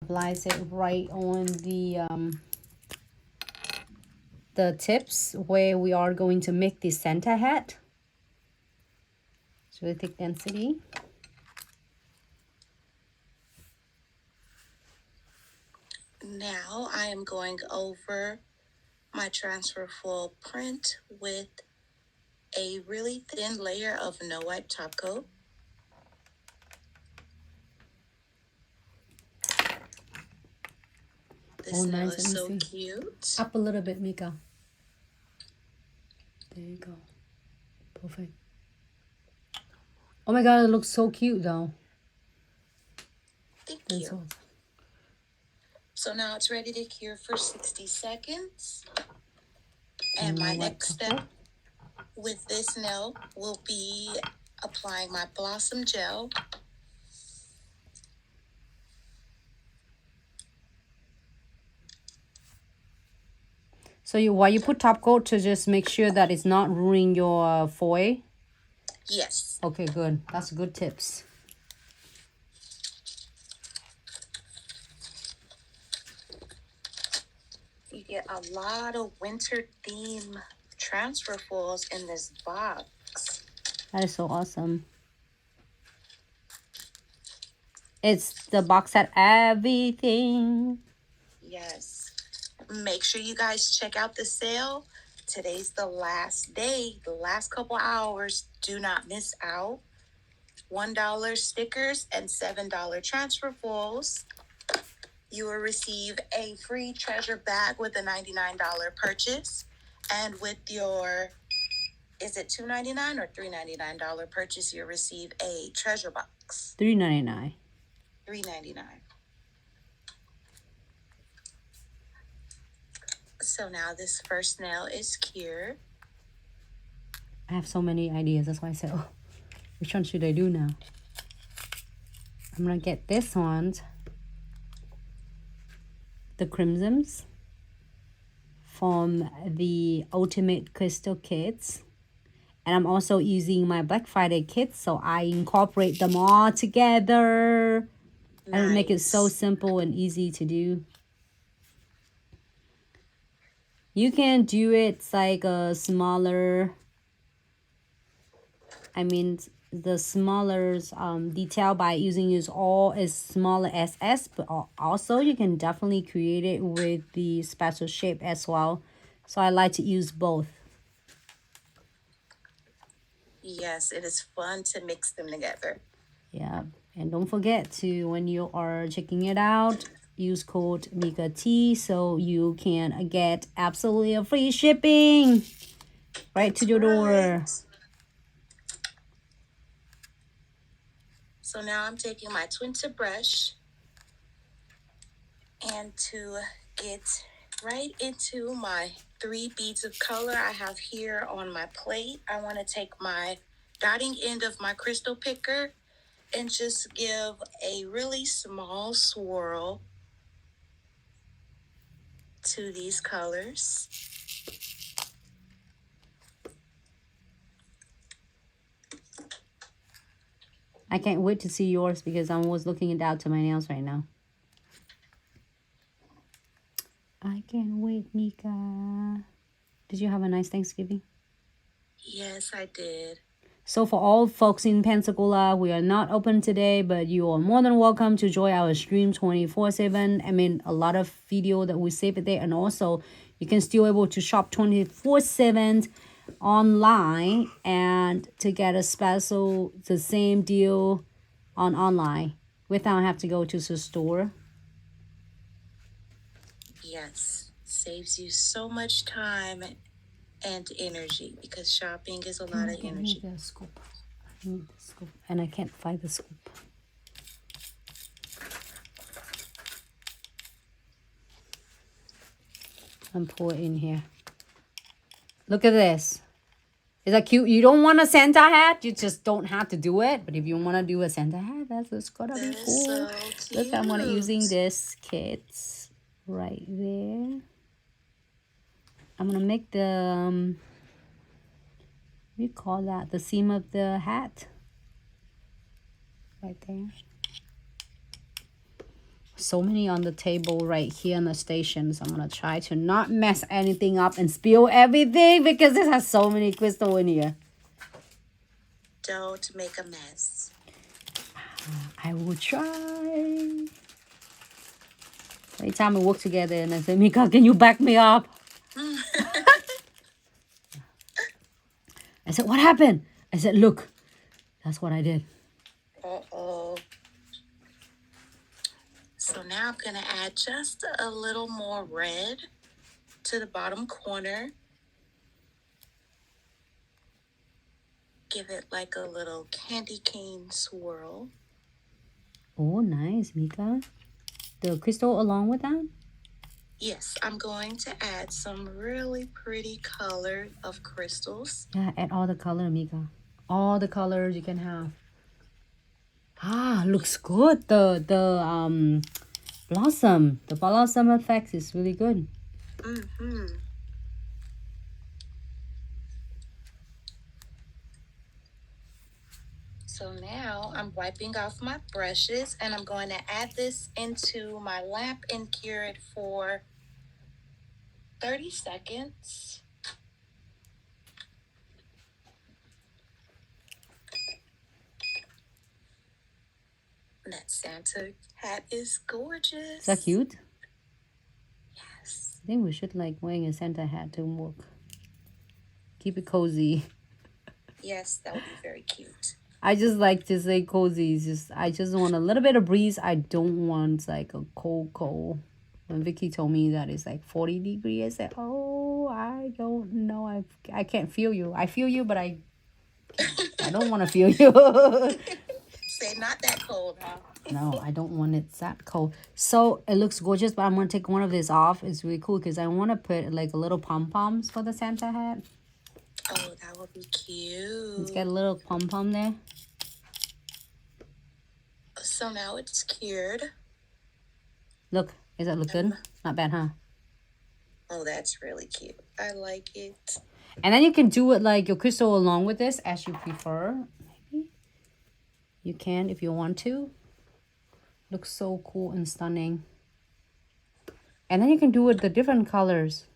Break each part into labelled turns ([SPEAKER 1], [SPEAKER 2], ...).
[SPEAKER 1] applies it right on the tips where we are going to make the Santa hat. It's really thick density.
[SPEAKER 2] Now I am going over my transfer foil print with a really thin layer of no wipe top coat. This nail is so cute.
[SPEAKER 1] Up a little bit, Mika. There you go. Perfect. Oh my god, it looks so cute though.
[SPEAKER 2] Thank you. So now it's ready to cure for 60 seconds. And my next step with this nail will be applying my Blossom Gel.
[SPEAKER 1] So while you put top coat to just make sure that it's not ruining your foil?
[SPEAKER 2] Yes.
[SPEAKER 1] Okay, good. That's good tips.
[SPEAKER 2] You get a lot of winter theme transfer foils in this box.
[SPEAKER 1] That is so awesome. It's the box at everything.
[SPEAKER 2] Yes. Make sure you guys check out the sale. Today's the last day, the last couple hours. Do not miss out. $1 stickers and $7 transfer foils. You will receive a free treasure bag with a $99 purchase. And with your, is it $2.99 or $3.99 purchase, you'll receive a treasure box.
[SPEAKER 1] $3.99.
[SPEAKER 2] $3.99. So now this first nail is cured.
[SPEAKER 1] I have so many ideas. That's why I said, oh, which one should I do now? I'm going to get this one. The crimsons from the Ultimate Crystal Kits. And I'm also using my Black Friday kits, so I incorporate them all together. Nice. And make it so simple and easy to do. You can do it like a smaller, the smaller detail by using this all as smaller SS, but also you can definitely create it with the special shape as well. So I like to use both.
[SPEAKER 2] Yes, it is fun to mix them together.
[SPEAKER 1] Yeah, and don't forget to, when you are checking it out, use code MikaT so you can get absolutely a free shipping right to your door.
[SPEAKER 2] So now I'm taking my twin tip brush, and to get right into my 3 beads of color I have here on my plate, I want to take my dotting end of my crystal picker and just give a really small swirl to these colors.
[SPEAKER 1] I can't wait to see yours because I'm always looking down to my nails right now. I can't wait, Mika. Did you have a nice Thanksgiving?
[SPEAKER 2] Yes, I did.
[SPEAKER 1] So for all folks in Pensacola, we are not open today, but you are more than welcome to join our stream 24/7. A lot of video that we save it there, and also you can still able to shop 24/7 online and to get a special, the same deal on online without have to go to the store.
[SPEAKER 2] Yes, saves you so much time and energy because shopping is a lot of energy.
[SPEAKER 1] I need the scoop. I need the scoop, and I can't find the scoop. And pour it in here. Look at this. Is that cute? You don't want a Santa hat? You just don't have to do it. But if you want to do a Santa hat, that's gotta be cool.
[SPEAKER 2] So
[SPEAKER 1] look, I'm using this kit right there. I'm gonna make the we call that the seam of the hat right there. So many on the table right here in the station. So I'm going to try to not mess anything up and spill everything because this has so many crystals in here.
[SPEAKER 2] Don't make a mess.
[SPEAKER 1] I will try. Every time we work together and I say, Mika, can you back me up? I said, what happened? I said, look, that's what I did.
[SPEAKER 2] Uh-oh. So now I'm going to add just a little more red to the bottom corner. Give it like a little candy cane swirl.
[SPEAKER 1] Oh, nice, Mika. The crystal along with that?
[SPEAKER 2] Yes, I'm going to add some really pretty color of crystals.
[SPEAKER 1] Yeah, add all the color, Mika. All the colors you can have. Ah, looks good. The blossom effect is really good.
[SPEAKER 2] Mm-hmm. So now I'm wiping off my brushes and I'm going to add this into my lamp and cure it for 30 seconds. That Santa hat is gorgeous.
[SPEAKER 1] Is that cute?
[SPEAKER 2] Yes.
[SPEAKER 1] I think we should like wearing a Santa hat to work. Keep it cozy.
[SPEAKER 2] Yes, that would be very cute.
[SPEAKER 1] I just like to say cozy. I just want a little bit of breeze. I don't want like a cold. When Vicky told me that it's like 40 degrees, I said, oh, I don't know. I can't feel you. I feel you, but I don't want to feel you.
[SPEAKER 2] Say not that cold, huh?
[SPEAKER 1] No, I don't want it that cold. So it looks gorgeous, but I'm going to take one of these off. It's really cool because I want to put like a little pom-poms for the Santa hat.
[SPEAKER 2] Oh, that would be cute.
[SPEAKER 1] Let's get a little pom-pom there.
[SPEAKER 2] So now it's cured.
[SPEAKER 1] Look, does that look good? Not bad, huh?
[SPEAKER 2] Oh, that's really cute. I like it.
[SPEAKER 1] And then you can do it like your crystal along with this as you prefer. Maybe you can if you want to. Looks so cool and stunning. And then you can do it the different colors.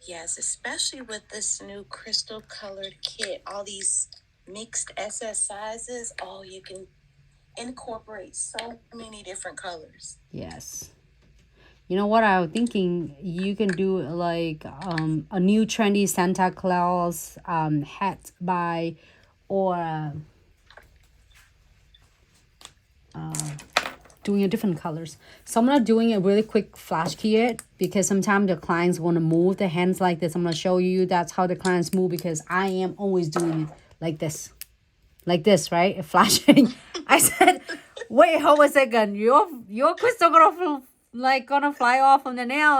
[SPEAKER 2] Yes, especially with this new crystal colored kit. All these mixed SS sizes. Oh, you can incorporate so many different colors.
[SPEAKER 1] Yes. You know what I was thinking? You can do like a new trendy Santa Claus hat by or doing a different colors. So I'm not doing a really quick flash kit because sometimes the clients want to move their hands like this. I'm going to show you that's how the clients move because I am always doing it like this. Like this, right? Flashing. I said, wait, hold a second. Your crystal gonna fly off from the nail.